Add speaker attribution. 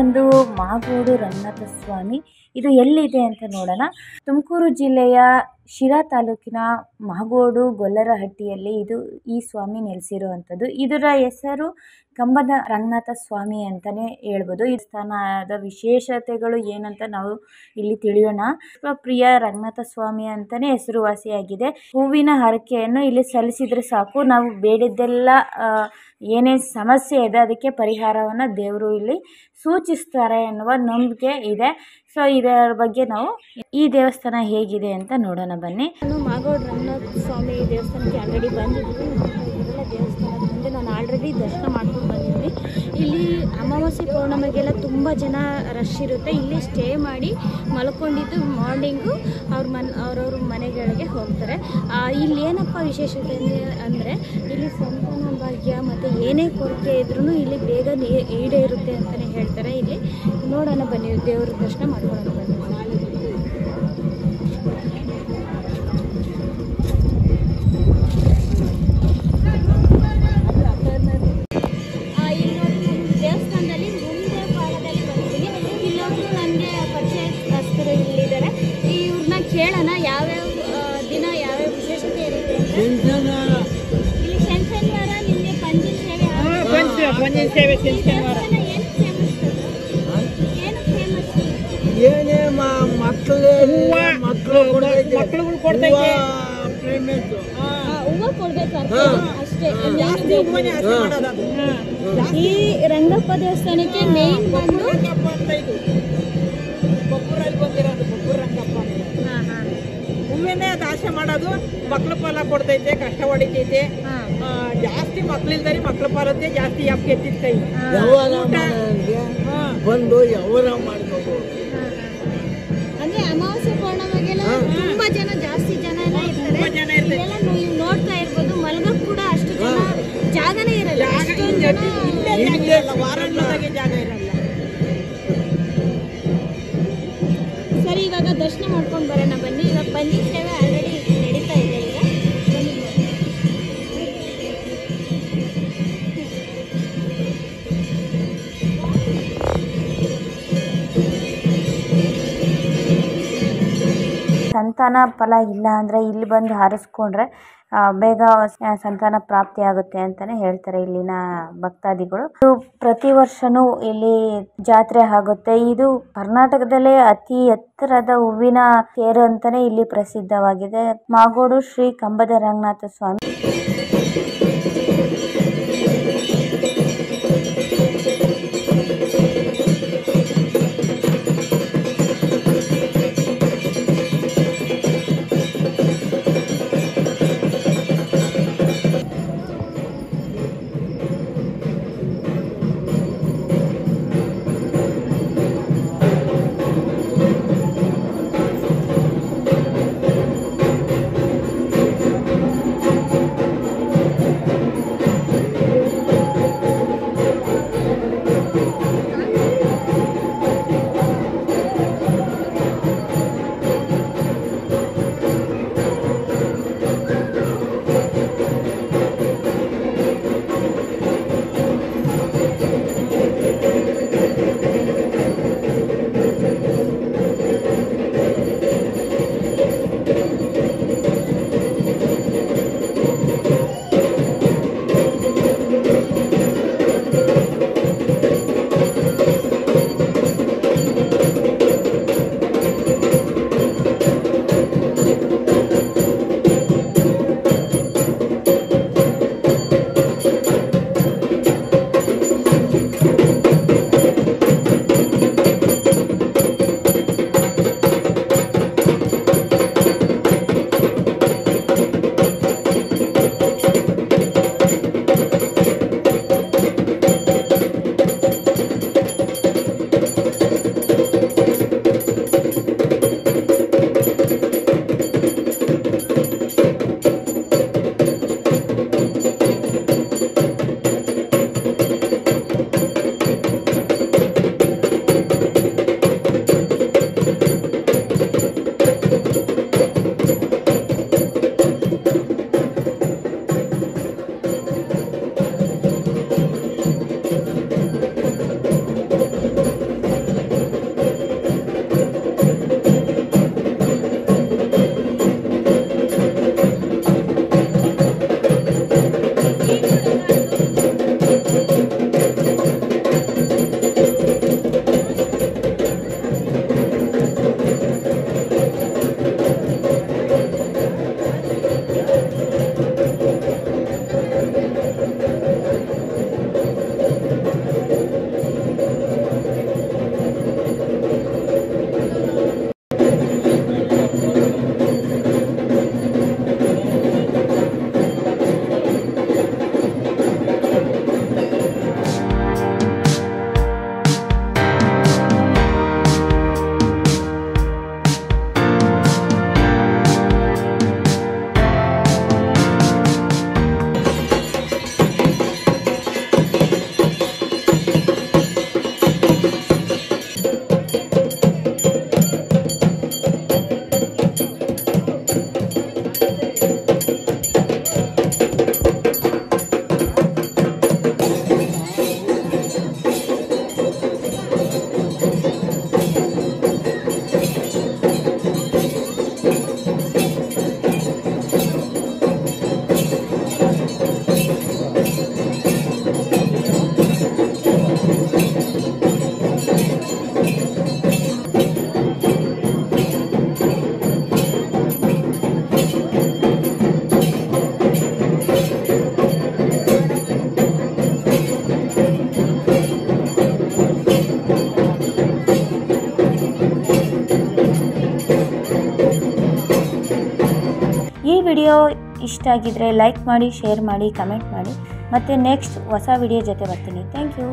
Speaker 1: ಬಂದು ಮಾಗೋಡು ರಂಗನಾಥ ಸ್ವಾಮಿ. ಇದು ಎಲ್ಲಿದೆ ಅಂತ ನೋಡೋಣ. ತುಮಕೂರು ಜಿಲ್ಲೆಯ ಶಿರಾ ತಾಲೂಕಿನ ಮಾಗೋಡು ಗೊಲ್ಲರಹಟ್ಟಿಯಲ್ಲಿ ಈ ಸ್ವಾಮಿ ನೆಲೆಸಿರುವಂಥದ್ದು. ಇದರ ಹೆಸರು ಕಂಬದ ರಂಗನಾಥ ಸ್ವಾಮಿ ಅಂತಲೇ ಹೇಳ್ಬೋದು. ಈ ಸ್ಥಾನದ ವಿಶೇಷತೆಗಳು ಏನಂತ ನಾವು ಇಲ್ಲಿ ತಿಳಿಯೋಣ. ಪ್ರಿಯ ರಂಗನಾಥ ಸ್ವಾಮಿ ಅಂತಲೇ ಹೆಸರುವಾಸಿಯಾಗಿದೆ. ಹೂವಿನ ಹರಕೆಯನ್ನು ಇಲ್ಲಿ ಸಲ್ಲಿಸಿದರೆ ಸಾಕು, ನಾವು ಬೇಡಿದ್ದೆಲ್ಲ ಏನೇನು ಸಮಸ್ಯೆ ಇದೆ ಅದಕ್ಕೆ ಪರಿಹಾರವನ್ನು ದೇವರು ಇಲ್ಲಿ ಸೂಚಿಸ್ತಾರೆ ಎನ್ನುವ ನಂಬಿಕೆ ಇದೆ. ಸೊ ಇದರ ಬಗ್ಗೆ ನಾವು ಈ ದೇವಸ್ಥಾನ ಹೇಗಿದೆ ಅಂತ ನೋಡೋಣ ಬನ್ನಿ.
Speaker 2: ನಾನು ಮಾಗೋಡು ರಂಗನಾಥ ಸ್ವಾಮಿ ದೇವಸ್ಥಾನಕ್ಕೆ ಆಲ್ರೆಡಿ ಬಂದಿದ್ದೀನಿ. ಇದೆಲ್ಲ ದೇವಸ್ಥಾನದ ಮುಂದೆ ನಾನು ಆಲ್ರೆಡಿ ದರ್ಶನ ಮಾಡ್ಕೊಂಡು ಬಂದಿದ್ದೀನಿ. ಇಲ್ಲಿ ಅಮಾವಾಸ್ಯೆ ಪೌರ್ಣಮಿಗೆಲ್ಲ ತುಂಬ ಜನ ರಶ್ ಇರುತ್ತೆ. ಇಲ್ಲಿ ಸ್ಟೇ ಮಾಡಿ ಮಲ್ಕೊಂಡಿದ್ದು ಮಾರ್ನಿಂಗು ಅವ್ರವ್ರ ಮನೆಗಳಿಗೆ ಹೋಗ್ತಾರೆ. ಇಲ್ಲಿ ಏನಪ್ಪ ವಿಶೇಷತೆ ಅಂದರೆ ಇಲ್ಲಿ ಸಂತಾನ ಭಾಗ್ಯ ಮತ್ತು ಏನೇ ಕೊರತೆ ಇದ್ರೂ ಇಲ್ಲಿ ಬೇಗ ಈಡೇರುತ್ತೆ ಅಂತಲೇ ಹೇಳ್ತಾರೆ. ಇಲ್ಲಿ ನೋಡೋಣ ಬನ್ನಿ, ದೇವ್ರ ದರ್ಶನ ಮಾಡ್ಕೊಳ್ಳೋಣ ಬನ್ನಿ. ದೇವಸ್ಥಾನದಲ್ಲಿ ಮುಂದೆ ಭಾಗದಲ್ಲಿ ಬರ್ತೀನಿ. ಇಲ್ಲೊಬ್ರು ನನಗೆ ಪರಿಚಯಸ್ಥರು ಇಲ್ಲಿದ್ದಾರೆ. ಇವ್ರನ್ನ ಕೇಳೋಣ ಯಾವ್ಯಾವ ದಿನ ಯಾವ್ಯಾವ ವಿಶೇಷತೆ ಇರುತ್ತೆ ಅಂತ. ಇಲ್ಲಿ ಶನಿವಾರ ನಿಮಗೆ ಪಂಜಿನ ಸೇವೆ
Speaker 3: ಏನೇ ಮಕ್ಕಳು ಕೊಡ್ತೈತೆ
Speaker 2: ಹೂವು ಕೊಡ್ಬೇಕಂತ ಅಷ್ಟೇ. ಈ ರಂಗಪ್ಪ ದೇವಸ್ಥಾನಕ್ಕೆ ಮೇನ್ ಬಂದು
Speaker 3: ಹೂವಿನೇ ದಾಸೆ ಮಾಡೋದು. ಮಕ್ಳ ಫಲ ಕೊಡ್ತೈತೆ, ಕಷ್ಟ ಹೊಡಿತೈತೆ. ಜಾಸ್ತಿ ಮಕ್ಳಿಲ್ದಾರಿ ಮಕ್ಳ ಫಲದ್ದೇ ಜಾಸ್ತಿ ಯಾಕೆ ಎತ್ತಿತ್ತೈ ಬಂದು ಯಾವಾರ ಮಾಡ್ಬೇಕು.
Speaker 2: ಅಂದ್ರೆ ಅಮಾವಾಸ್ಯೆ ಪೌರ್ಣಮಿಗೆಲ್ಲ ತುಂಬಾ ಜನ ಜಾಸ್ತಿ ಜನ ಎಲ್ಲ ಇರ್ತಾರೆ. ಇಲ್ಲೆಲ್ಲ ನೀವು ನೋಡ್ತಾ ಇರ್ಬೋದು, ಮಲ್ಗಕ್ ಕೂಡ ಅಷ್ಟು ಜನ ಜಾಗನೇ ಇರಲ್ಲ.
Speaker 3: ವಾರಾಣದಾಗೆ ಜಾಗ ಇರಲ್ಲ.
Speaker 2: ಸರಿ, ಇವಾಗ ದರ್ಶನ ಮಾಡ್ಕೊಂಡು ಬರೋಣ ಬನ್ನಿ. ಇವಾಗ ಪಂಜಿನ ಸೇವೆ ಆಲ್ರೆಡಿ ನಡೀತಾ ಇದೆ. ಈಗ
Speaker 1: ಸಂತಾನ ಫಲ ಇಲ್ಲ ಅಂದರೆ ಇಲ್ಲಿ ಬಂದು ಹಾರಿಸ್ಕೊಂಡ್ರೆ ಬೇಗ ಸಂತಾನ ಪ್ರಾಪ್ತಿ ಆಗುತ್ತೆ ಅಂತಲೇ ಹೇಳ್ತಾರೆ ಇಲ್ಲಿನ ಭಕ್ತಾದಿಗಳು. ಇದು ಪ್ರತಿ ವರ್ಷನೂ ಇಲ್ಲಿ ಜಾತ್ರೆ ಆಗುತ್ತೆ. ಇದು ಕರ್ನಾಟಕದಲ್ಲೇ ಅತಿ ಎತ್ತರದ ಹೂವಿನ ತೇರು ಅಂತಲೇ ಇಲ್ಲಿ ಪ್ರಸಿದ್ಧವಾಗಿದೆ. ಮಾಗೋಡು ಶ್ರೀ ಕಂಬದ ರಂಗನಾಥ ಸ್ವಾಮಿ. ಇಷ್ಟ ಆಗಿದ್ರೆ ಲೈಕ್ ಮಾಡಿ, ಶೇರ್ ಮಾಡಿ, ಕಮೆಂಟ್ ಮಾಡಿ. ಮತ್ತು ನೆಕ್ಸ್ಟ್ ಹೊಸ ವಿಡಿಯೋ ಜೊತೆ ಬರ್ತೀನಿ. Thank you.